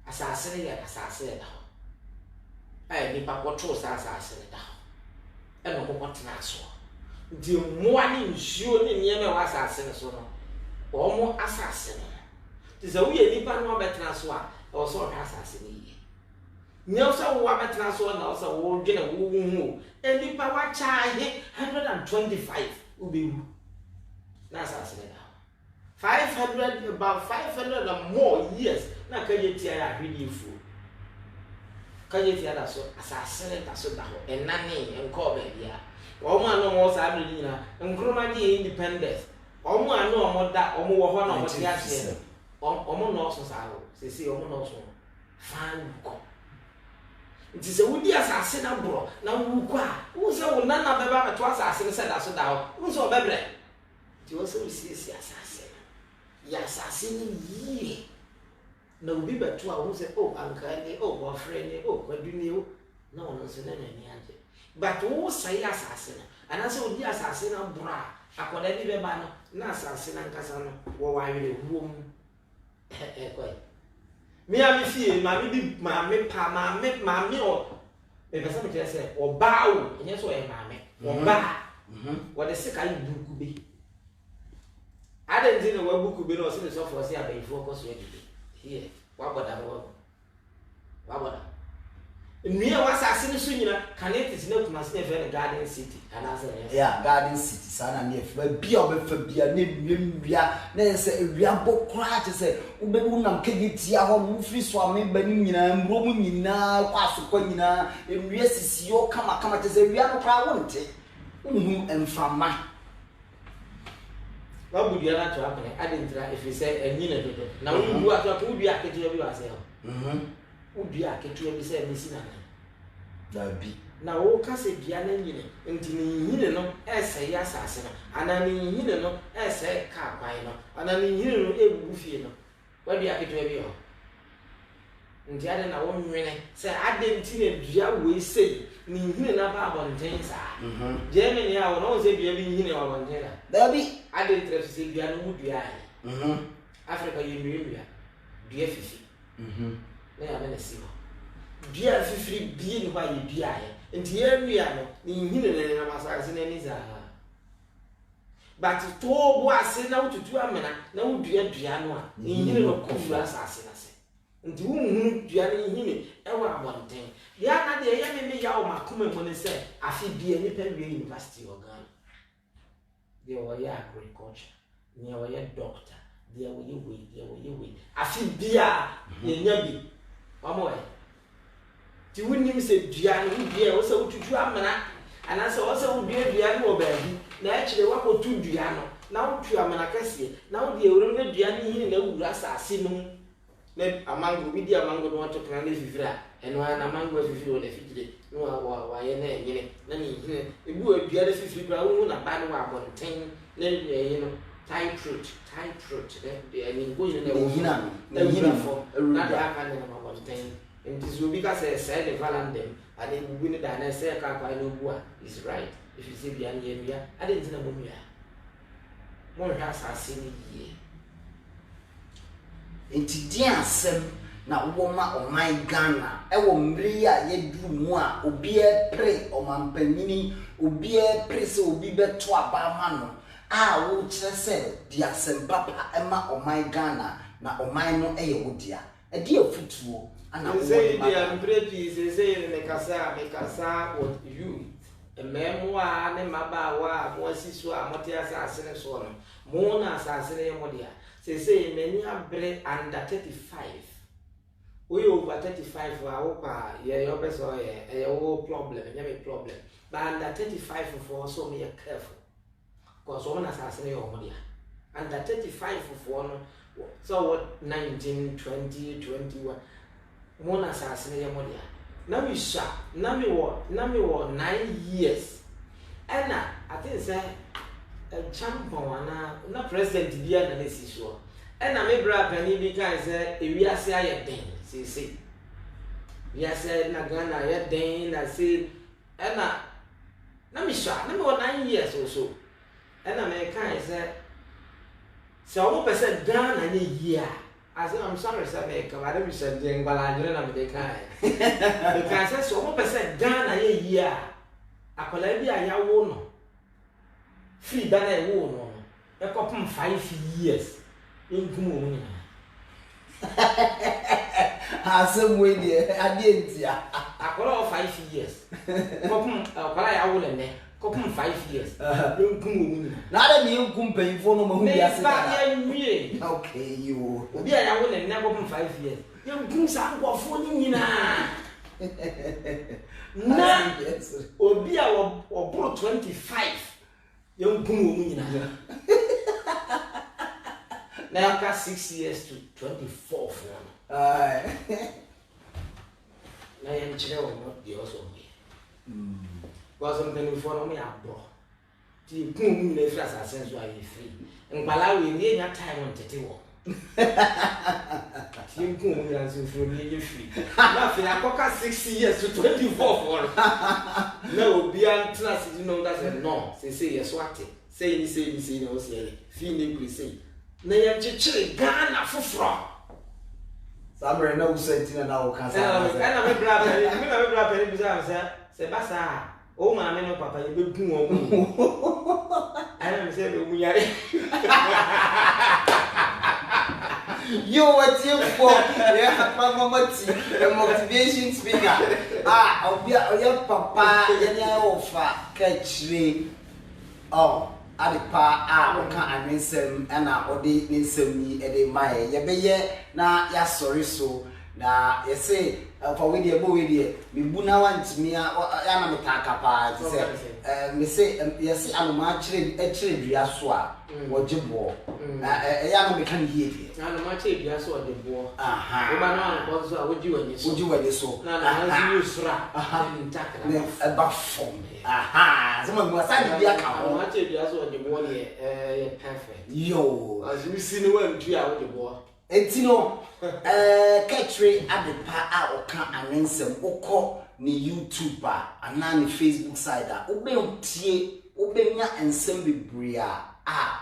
asase ne ya asase da ho ai nipa kwotro sa asase da ho e no kwotna so di moa ni nsuo ni nieme wa asase ne so no omo asase no ti se wo ye nipa no abetena so a o so ka asase ni ye nyo so wo abetena so na o so wo dwene wo hu e nipa wa cha 125 ubewu na asase ne da 500 about 500 and more years na ka ye tia ya hwedifu ka ye tia da so asase ne da so da ho enane enko ba bia omo anu mo sa abiri nyina nkroma di independence omo anu omo da omo wo ho na omo ti ase omo no so sa ho sesi omo no so fan ko nti se wudi asase na bro na wuku a wo se wo nana beba beto asase ne se da so da ho wo se obebre ti wo se wo si asase ya asase ni yi na obi beto a wo se anka ni wo frɛ ni kwaduni wo na ono se na ni anje but wo say asase na anase odi asase na bra akoda bi be ba no na asase na nkasa no wo wawere huom kwai mi ami fie ma mi bi ma me pa ma me o e pesa me kire se oba o enye so e ma me oba wo de sika yi buku be adenzi no wa buku be no se so for se abayifo ko so e here wa boda Nua wasase ne so nyina kanete sine kuma sine fe Garden City anase Garden City sana ne fa bia obefa bia ne nwia na se ewia bokra che se ubewu nam kegitia ho mu firi so ame bani nyina mbro mu nyina kwaso kwa nyina enwia sisio kama che se ewia no kra wonte emfama na budia na to akene adentra efi se anyina dodo na wudu ato ko wudu aketua bi wase ho ubi aketua bi se mesi na dabi na wo kase bia na nyine enti ni nyine no ese ya asase no ana ni nyine no ese ka kwan no ana ni nyine no ebu fie no wadi aketua bi ho nti ade na wo nwene se ade nti na dua we sei ni nyine na ba abonten sa Germany a wo no se bia bi nyine wa abonten la dabi ade ntre se bia no mu dua ai Africa ye nwia dua fifi na ya na si ho bia fifiri bie ni hwa ye bia ye nti ye nua no ni hine ne na masase na ni za but to bo ase na ututu amena na udua dua no a ni hine no kofura asase na se nti wo hunu dua ni hine e wa abonten ya na de ye me ya o makoma mu ne se afi bie ni pe wie university organ de o ya agriculture ni o ya doctor de o ye we afi bia ye nya bi omo e ti wunim se dua no bia o se ututu amena ana se o se udua dua no baabi na akire wakotu dua no na utu amena kase na wo de ewuro na dua ni hine na wura asase no na amango bi di amango no to kana le fifira eno na amango fifira o le fitire no wa ye na enyene na ni hine ebu adua le fifira wo na ba no wa bonten na ye no Thai fruit de ni go ne wo hina na hina fo na da ka ne na bonten nti so bi ka say the valandem ade bubu ne da na say ka kwa no bu a is right if you say bia ne ye bia ade ntina mo nua mo hwa asase ni ye nti di asem na wo ma oman Ghana e wo mmiri a ye duru mu a obi e pre omanpanini obi e pre se obi beto aba ma no a wo kire se di asem papa e ma oman Ghana na oman no e ye wodia e di afutuo ana wo say di ambredi say me kasa what you ememwa ne mabawa mo asiso a mote asase ne so no mo na asase ne mo dia say many abre under 35 we over 35 wa wo pa ye yo beso ye wo problem nya me problem but under 35 for so me careful cause wo na asase ne yo mo dia under 35 for no so what 19 20 21 mo na asase ne mo dia na we sha na me wo 9 years and I think say champion na president bia na nesi so na me bra pani bi kan say ewiase aye den sese wiase na Ghana aye den na say na me sha na me 9 years also na me kan say so mo pese Ghana na year I said I'm sorry sir me ka ba de bi se den gbala jere na me de kan because say so mo pese Ghana na year akola bi ayawo no free dana e wo no e kopum 5 years inkumo mu nyina asem we die ade ntia akola 5 years kopum akola ya wo le kopum 5 years inkumo mu nyina na ade ni nkum panfo no mahu bia se ba ya nwie okay you obi ya wo le kopum 5 years inkum sa ngofo ni nyina na obi a wo bro 25 young woman now got 6 years to 24 for now I'm children not the also me because something before me abro the boom in the first sense why you free and Malawi need your time on 31 you boom and so from you free nothing I got 6 years to 24 for no be trust you know that's no say yes what say no say feel me say na ya chichire Ghana foforo samre na usentina na ukasa na me bra pere bi say basa o ma me no papa ye be gun o mu ana me say be mu yare yo what you for yeah mama ti motivation speaker oya papa ye na ofa kachire adepa oka anwensem na ode nsem ni ede mai ye beye na ya sorry so na ye say for we dey bo we dey me bu na wantimi ya na metaka pa say me say ye say anoma chire dua so a wo jebo ya no me kan hie die anoma chire dua so de bo aha o ba no an so a woji wani so na na usra ntaka na ba fom aha zama mu asa di aka ho anoma chire dua so de bo ne perfect yo as you see no one tu a wo de bo etino Ketri adepa a oka anensem okọ ni YouTube ana ni Facebook side obentie obenya ensem bebre a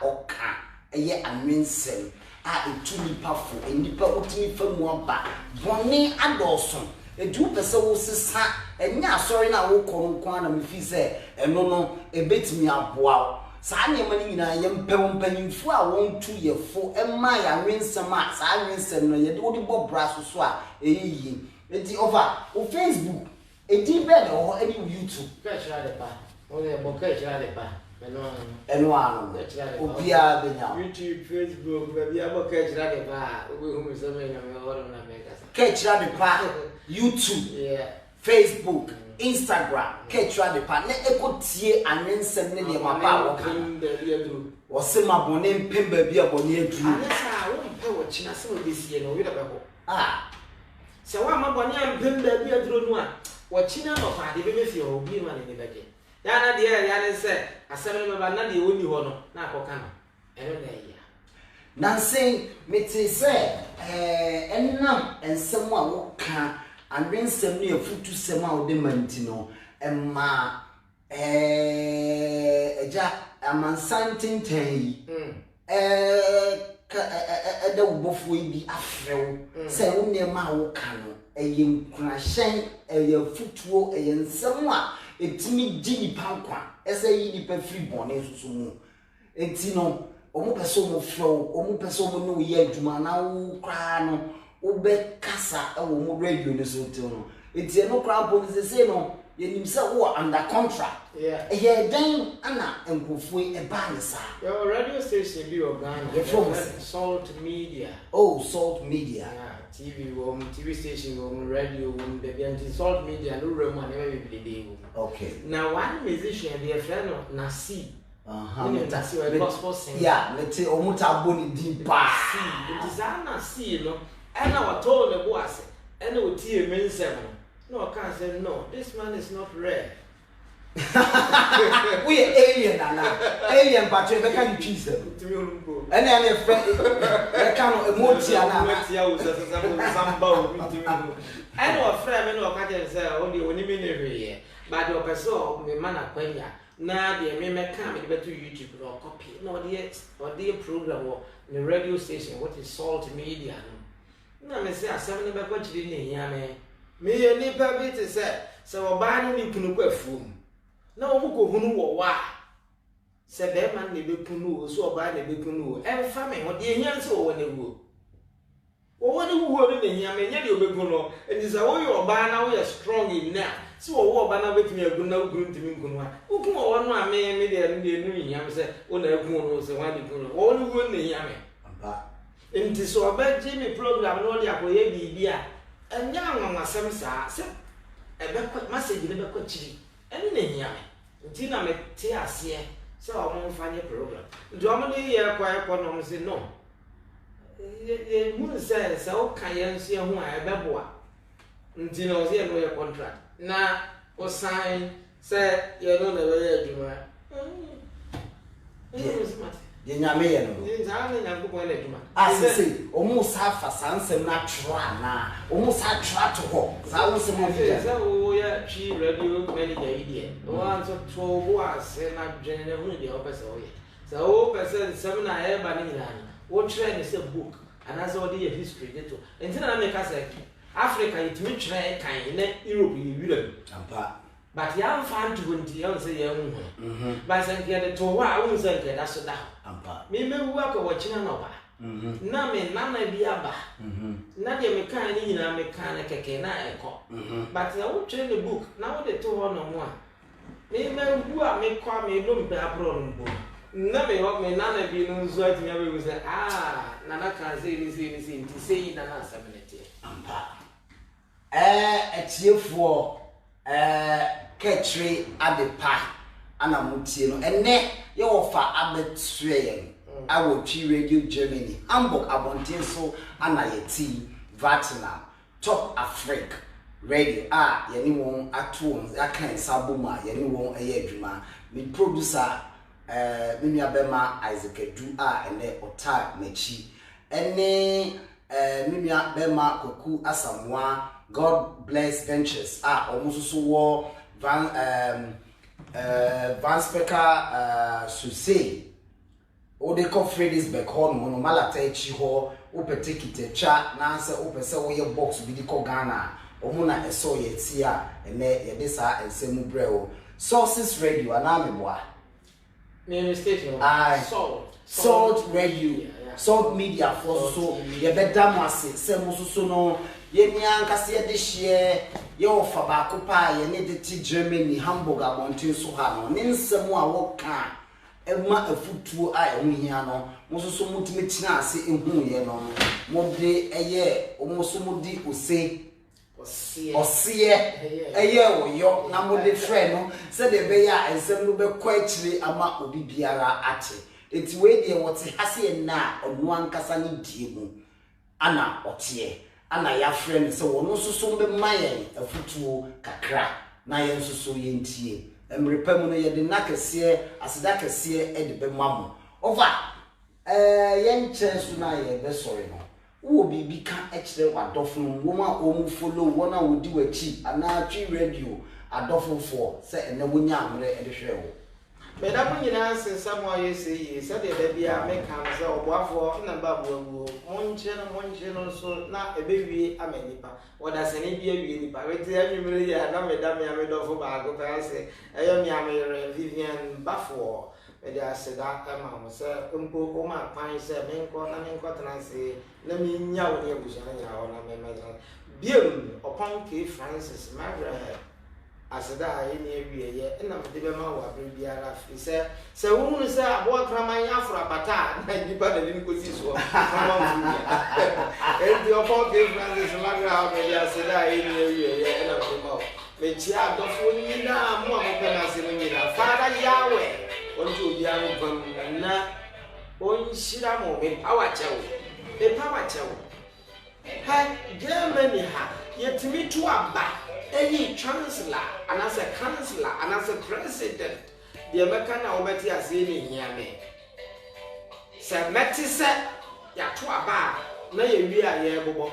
oka eye anensem a etumi pafo enipa otumi famu aba bone adoso edu pese wo sesa enya asori na wo kono kwa na me fi se eno no ebetimi aboa saa nyema ni nyina ye mpanyimfu a won tu ye fo ema ya nwensem a saa nwensem no ye de wo de bo braso so a eyiyi enti over o Facebook edi be na ho eni YouTube ka chira de pa o le bo ka chira de pa eno ano obia benya YouTube Facebook ba bia bo ka chira de pa o hu mi so me nyame ho na me ka ka chira de pa YouTube Facebook Instagram ketwa de pa na ekotie anensem ne de mapa wo kan wo se mabone mpemba bia bone aduru anesa wo mpe wo china se wo besie no wi da bebo se wa mabone mpemba bia aduru no a wo china no fa de be fie obi ma ne beje ya na de ya ne se asem me ba na de woni ho no na akoka no eno na ya nansen meti se enam ensem a wo kan anwensem ne afutu sem a wo de mantino emma eja amansantintan da ubofo bi afrewo se wo ne ma wo kan no eyinkunahyen eyafutuo eyensem a etimi gini pankwa ese yi ni pa free bone susu mu enti no omo peso mo fro omo peso mo no ye adwuma na wo kra no ube kasa ewo mo radio ne so te no enti no kra police say no ye nim say wo under contract ye den ana enkofo e ba ne sa your radio station be Ghana Salt Media Salt Media TV station radio baby and Salt Media no room and every day okay now one musician be a friend of Nasi that's your gospel singer let's say omuta boni di pa it is Nasi no and I told the boss and I would tear men seven. No, I can't say no. This man is not rare. We are alien now. Alien, but you can't choose them. And then a friend, I can't emoji I know a friend, I know I can't say only when you mean every year. But your person, my man, Quenya. Now, the me come to YouTube or copy. No, the program or the radio station, what is Salt Media. Na me say asem ne be kwachiri ne hia me ye ni pa bi te say so oba ni kunu kwa fum na o mu ko hunu wo wa se be man ne be kunu o so oba ne be kunu o e fa me ho de hia nse wo ne wo wo ne wo ne hia me nya de obekunu eni say wo yo oba na wo ye strong enough si wo oba na betumi agun na ogun ntimi nkunu a ogun wo no a me de nu hia me say wo na agun no se wa de kunu wo ne wo ne hia me nti so obeji mi program no dia ko ye bibia enya anwanwasem saa se ebe message ne be ko chiri eni na hia me nti na me te ase se o mo mfa nye program nti o mo ne ye kwa no mo se no ye mu se o kan ye nso ye ho a ebe boa nti na o se no ye contract na o sign se ye no na be ye adwuma ye nyame ye no asese omo sa fa sansem na tra na omo sa tra to ho sa wo se mo dia sa wo ya chi radio manager idea o anso to wo ase na dwene hu dia o pese o ye sa o pese seminar e ba ni nyina wo try ne se book ana so de history de to entina na make say Africa it me try kan na Europe ye wira ampa but ya fan to nti ya say ya hu ba say ke to wa wo say ke da so da ampa me wu aka wo china no ba na me nana bi aba na de me kan ni nyina me kan na keke na eko but ya wo train the book na wo de to ho no mo a me wu a me kwa me no mpe abro no mbo na me ho me nana bi no nzo ati ya we say nana kan say ni nti say na na sabenete ampa etiefo ketri adepa ana mutie no ene ye wo fa abetue yen awo Twi Radio Germany Hamburg abonten so ana yeti Vietnam Top Africa Radio yeni won ato akan saboma yeni won eye adwuma me producer me nuabema Isaac Edu ene ota machi ene me nuabema Koku Asamoah God Bless Ventures omususu wo Van Speaker Susei o de ko Fredericksburg ho no malata echi ho o petekite cha na se o pese wo ye box bi di ko Ghana omuna eso ye ti a ene ye de sa ensemu brɛ Sources Radio anameboa me station Salt Radio Salt Media for so ye beda mo ase se mo so no ye nia nkase ye de hye ye ofa ba ko pa ye ne de ti Germany Hamburg abontin so ha no ne nsemu a wo ka ema afutuo a ehu hia no mo so mutime tina ase ehu ye no mo de eye mo so mo di ose eye oyo na mo de frɛ no se de be ya ensem no be kwa akire ama obi biara ate eti we de wote hase na onu ankasa ne die mu ana otie ana ya frɛ no se wono so be mayen afutuo kakra na ye nsoso ye ntie emrepa mu no ye de nakese aseda kese e de be mamu over ye nche so na ye be sori no wo bibi ka ekire wadofo wo ma o mu follow wona wo di wachi ana twi radio adofofo se ene wonya amre e de hwe wo me da mo nyina sensa mo aye sei se de da bia me kan se oboafo na ba bo monche no so na ebewie amanipa woda se ne bia wie nipa weti anwumre ya na me da me amedofo ba go ka se eyo mi amere Vivian Bafo me da se da kama mo se mpo o ma pan se me nko tena se na mi nya wo ne abuja na nya wo na me biem upon K Francis Magra aseda ayi ne awie ye na me de be ma wo abre biara fi se wo hu se abo kraman afro apata na nipa na ni ko si so e upon K Francis Magra me de aseda ayi ne awie ye na me ma me chia adofo ni na mo amope na se ni na Father Yahweh onto obi anu bam na onshira mo me power chewo ha Germany ha yetimi to aba any chancellor anasa councillor anasa president the American na obeti ase ni hia me se metise ya to aba na ye wi a ye bobo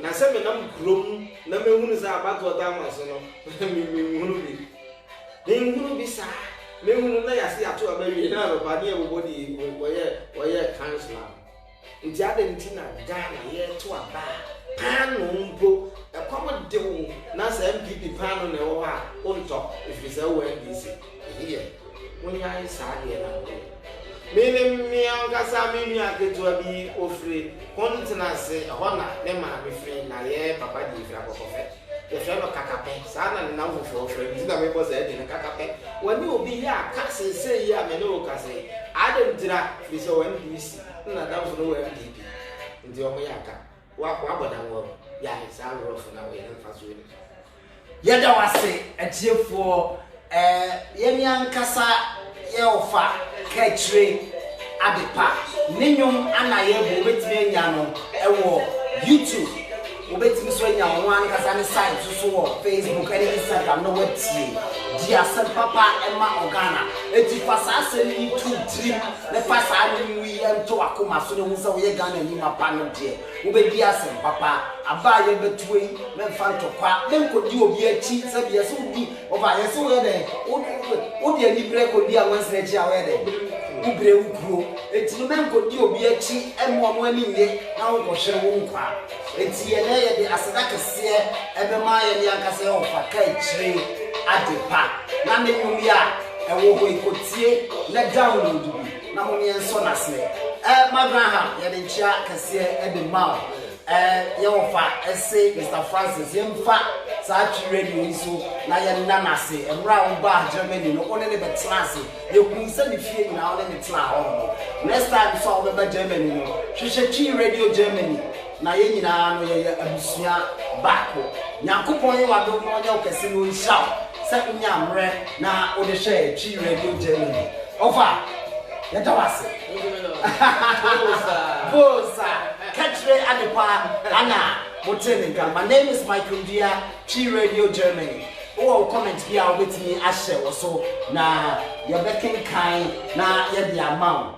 na se me nam krom na me hunu sa abato da ma so no me hunu bi sa me hunu na ya se ya to aba wi na baba ne bobo di woye councillor nti ade nti na Ghana ye to aba pano mpo ekwomo de wo na sa MPP pano ne wo ha onto ifise wo NDC here wonya isa de na mi angasa mi mi aketo abi ofre kontinase hona ne ma me free na ye papa di fra kokofe ye fra no kakape sa na na wo ofre bi na me boss e de kakape wani obi ya ka sense ya me no ka se ade ntira ifise wo NDC na da wo no wo MPP ndi o mo ya ka wa boda wo ya isa rofu na we na faso ni yeda wase atiefo yemi ankasa ye ofa kachire adepa ninyum ana ye bo betime nya no ewo YouTube obetime so nya wo ankasa ne site so wo Facebook and Instagram no wetie dia san papa ema ogana eti fasa asem YouTube trim ne fasa anu wi ento akoma so ne hu se wo ye Ghana ni mapa no de obedi asem papa aba ye betuei me fantokwa me nkodi obi achi se bia so di oba ye so ye de o di ani bre ko di awon se chi awe de ubre ukro eti me nkodi obi achi emo mo ani ye na wo hwere wo nkwa eti ye na ye de aseda kese ebe ma ye ni akase ofa kai chire adepa na me nyumia ewo ho ikotie na download bi na mo ne enso na se Magraham ye de nchia kese ede ma ye ofa ese Mr Francis ye mfa sa twi radio so na ye nana se emra wo ba Germany no one ne betlase ye kunsa ni fie na one ne tla ho next time so we ba Germany no hwehwe twi radio Germany na ye nyina no ye abusua baako nyakopon ye wado no nya okese no nshaw se nyamre na ode hwe twi radio Germany ofa ye tawase bosa Kachre adepa ana motenga. My name is Michael Dia, Chi Radio Germany. Oh, comment here with me ashe also na your backing kind na ye the amount.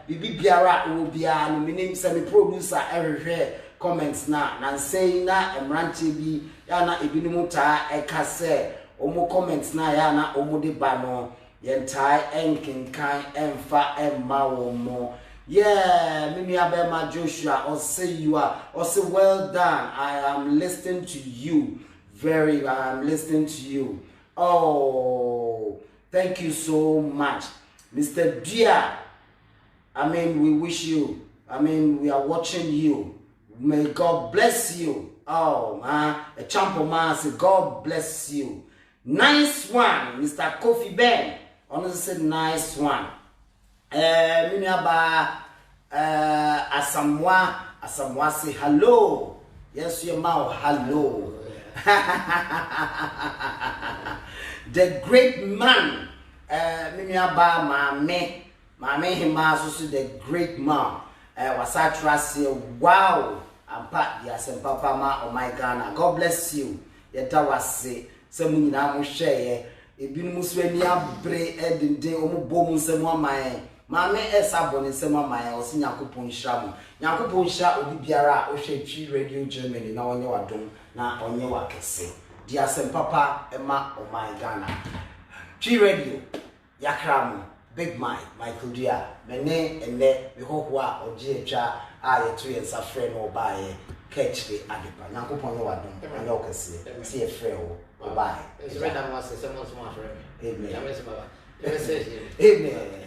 Bibi biara ubia no meaning say me producer everywhere comments na say na emranche bi ya na ebinim ta ekase omo comments na ya na omo de ba no yentai enkinkan emfa emma wo mo Yeah, Mimi Abema Joshua, or say you are, or say well done. I am listening to you. I'm listening to you. Oh, thank you so much. Mr. Dia, we wish you, we are watching you. May God bless you. Oh, man, a champion man say God bless you. Nice one, Mr. Kofi Ben. Honestly, said nice one. Asamwa say hello. Yes, your mouth, hello. The great man, Mame hima so the great man. Wasatra say wow. Ampa the Papa ma oh my Ghana. God bless you. Yeta wase se mu nyina mo hwe ebi mu so ani abre edinde omo bom nsem amaye. Mame esabone nsem amaye osi Yakopon hira mo. Yakopon hira obi biara o hwe Twi Radio Germany na onye wadom na onye wakese. The Papa ema oh my Ghana. Twi Radio Yakramo Big Michael Dia mene ene me hohwa oje etwa ayeto yensa frɛ no obaye catch the adepa Yakopon no wadom anya okese see e frɛ wo obaye it's right now was someone smart for me. Amen. Amen.